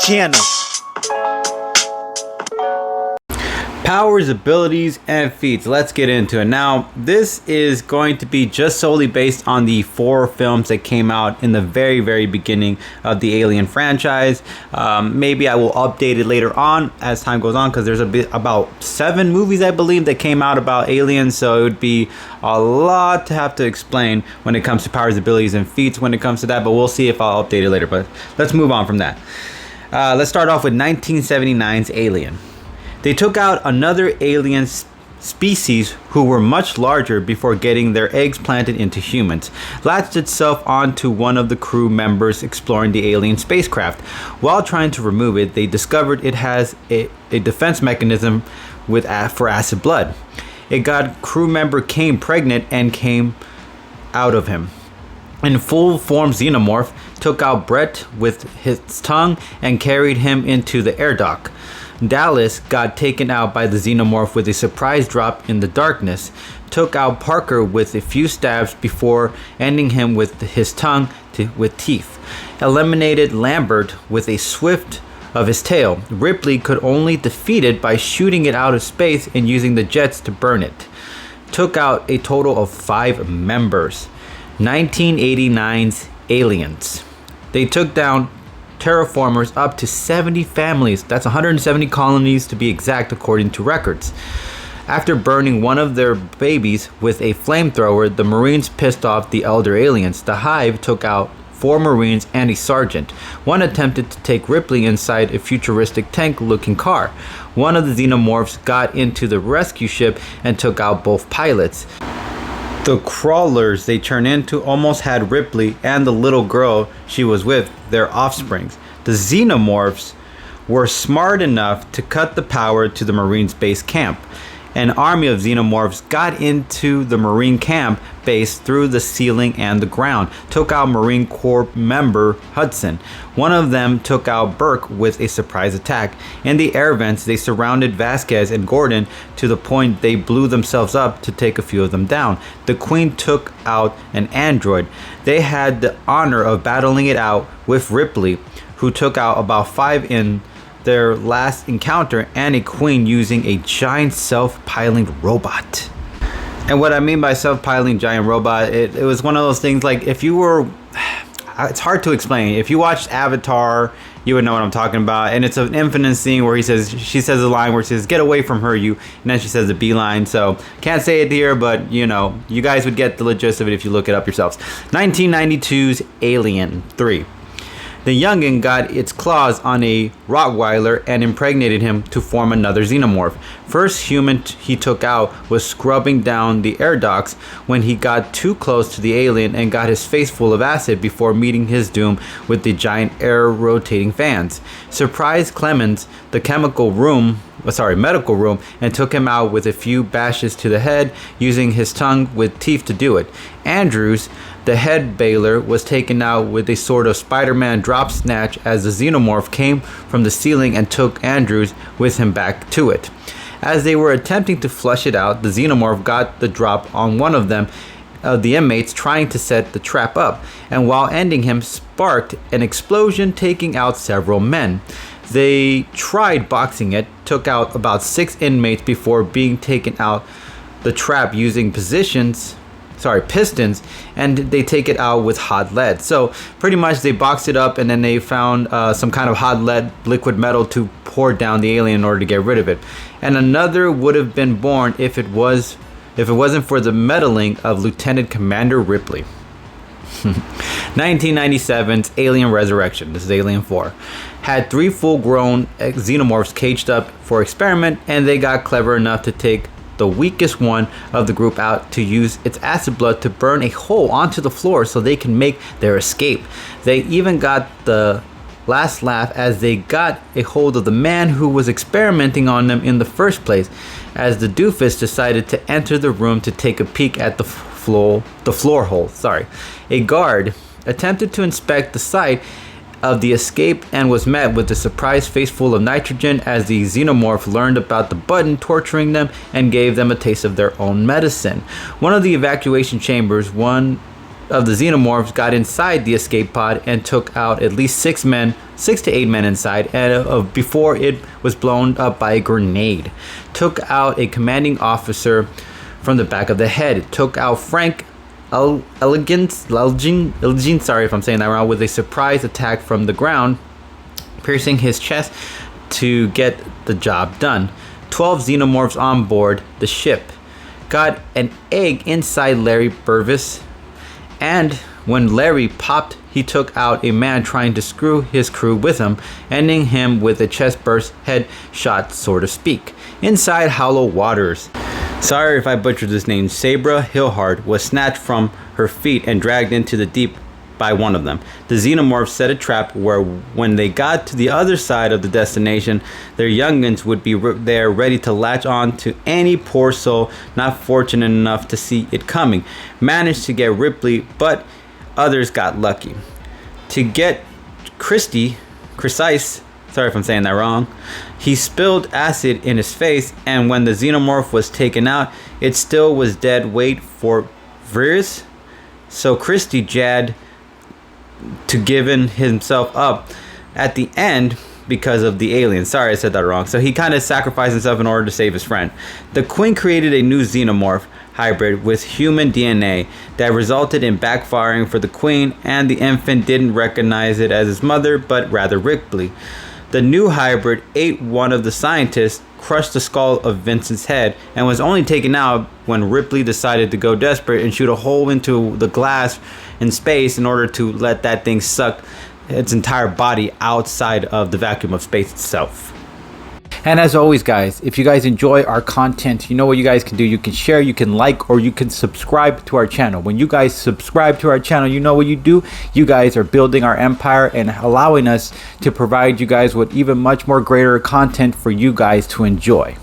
channel. Powers, abilities, and feats. Let's get into it. Now, this is going to be just solely based on the 4 films that came out in the very beginning of the Alien franchise. Maybe I will update it later on as time goes on, because there's about 7 movies, I believe, that came out about aliens. So it would be a lot to have to explain when it comes to powers, abilities, and feats when it comes to that. But we'll see if I'll update it later. But let's move on from that. Let's start off with 1979's Alien. They took out another alien species who were much larger before getting their eggs planted into humans. Latched itself onto one of the crew members exploring the alien spacecraft. While trying to remove it, they discovered it has a defense mechanism for acid blood. It got crew member Kane pregnant and came out of him. In full form, Xenomorph took out Brett with his tongue and carried him into the air dock. Dallas got taken out by the Xenomorph with a surprise drop in the darkness, took out Parker with a few stabs before ending him with his tongue with teeth, eliminated Lambert with a swift of his tail. Ripley could only defeat it by shooting it out of space and using the jets to burn it. Took out a total of 5 members. 1989's Aliens. They took down terraformers up to 70 families. That's 170 colonies to be exact, according to records. After burning one of their babies with a flamethrower, the Marines pissed off the elder aliens. The Hive took out 4 Marines and a sergeant. One attempted to take Ripley inside a futuristic tank-looking car. One of the Xenomorphs got into the rescue ship and took out both pilots. The crawlers they turned into almost had Ripley and the little girl she was with, their offsprings. The Xenomorphs were smart enough to cut the power to the Marines base camp. An army of Xenomorphs got into the Marine camp base through the ceiling and the ground, took out Marine Corps member Hudson. One of them took out Burke with a surprise attack. In the air vents, they surrounded Vasquez and Gordon to the point they blew themselves up to take a few of them down. The Queen took out an android. They had the honor of battling it out with Ripley, who took out about 5 in their last encounter, and a Queen using a giant self-piling robot. And what I mean by self-piling giant robot, it was one of those things like, if you were, it's hard to explain. If you watched Avatar, you would know what I'm talking about. And it's an infinite scene where she says the line where she says, "Get away from her, you," and then she says the B line. So can't say it here, but you know, you guys would get the gist of it if you look it up yourselves. 1992's Alien 3. The youngin got its claws on a Rottweiler and impregnated him to form another Xenomorph. First human he took out was scrubbing down the air docks when he got too close to the alien and got his face full of acid before meeting his doom with the giant air rotating fans. Surprised Clemens, the medical room, and took him out with a few bashes to the head, using his tongue with teeth to do it. Andrews, the head baler, was taken out with a sort of Spider-Man drop snatch as the Xenomorph came from the ceiling and took Andrews with him back to it. As they were attempting to flush it out, the Xenomorph got the drop on one of them, the inmates trying to set the trap up, and while ending him, sparked an explosion, taking out several men. They tried boxing it, took out about 6 inmates before being taken out the trap using pistons, and they take it out with hot lead. So pretty much they boxed it up, and then they found some kind of hot lead liquid metal to pour down the alien in order to get rid of it. And another would have been born if it wasn't for the meddling of Lieutenant Commander Ripley. 1997's Alien Resurrection. This is Alien 4. Had 3 full-grown Xenomorphs caged up for experiment, and they got clever enough to take the weakest one of the group out to use its acid blood to burn a hole onto the floor so they can make their escape. They even got the last laugh as they got a hold of the man who was experimenting on them in the first place, as the doofus decided to enter the room to take a peek at the floor hole. A guard attempted to inspect the site of the escape and was met with a surprise face full of nitrogen as the Xenomorph learned about the button torturing them and gave them a taste of their own medicine. One of the evacuation chambers, one of the Xenomorphs got inside the escape pod and took out at least 6 men 6 to 8 men inside, and before it was blown up by a grenade. Took out a commanding officer from the back of the head. Took out Frank Elgin, sorry if I'm saying that wrong, with a surprise attack from the ground, piercing his chest to get the job done. 12 xenomorphs on board the ship. Got an egg inside Larry Burvis, and when Larry popped, he took out a man trying to screw his crew with him, ending him with a chest burst head shot, so to speak. Inside Hollow Waters. Sorry if I butchered this name. Sabra Hillhard was snatched from her feet and dragged into the deep by one of them. The xenomorph set a trap where when they got to the other side of the destination, their youngins would be there ready to latch on to any poor soul not fortunate enough to see it coming. Managed to get Ripley, but others got lucky. To get Precise, sorry if I'm saying that wrong, he spilled acid in his face, and when the xenomorph was taken out, it still was dead weight for Virs. So Christie jabbed to giving himself up at the end because of the alien. Sorry I said that wrong. So he kind of sacrificed himself in order to save his friend. The Queen created a new xenomorph hybrid with human DNA that resulted in backfiring for the Queen, and the infant didn't recognize it as his mother, but rather Ripley. The new hybrid ate one of the scientists, crushed the skull of Vincent's head, and was only taken out when Ripley decided to go desperate and shoot a hole into the glass in space in order to let that thing suck its entire body outside of the vacuum of space itself. And as always, guys, if you guys enjoy our content, you know what you guys can do. You can share, you can like, or you can subscribe to our channel. When you guys subscribe to our channel, you know what you do. You guys are building our empire and allowing us to provide you guys with even much more greater content for you guys to enjoy.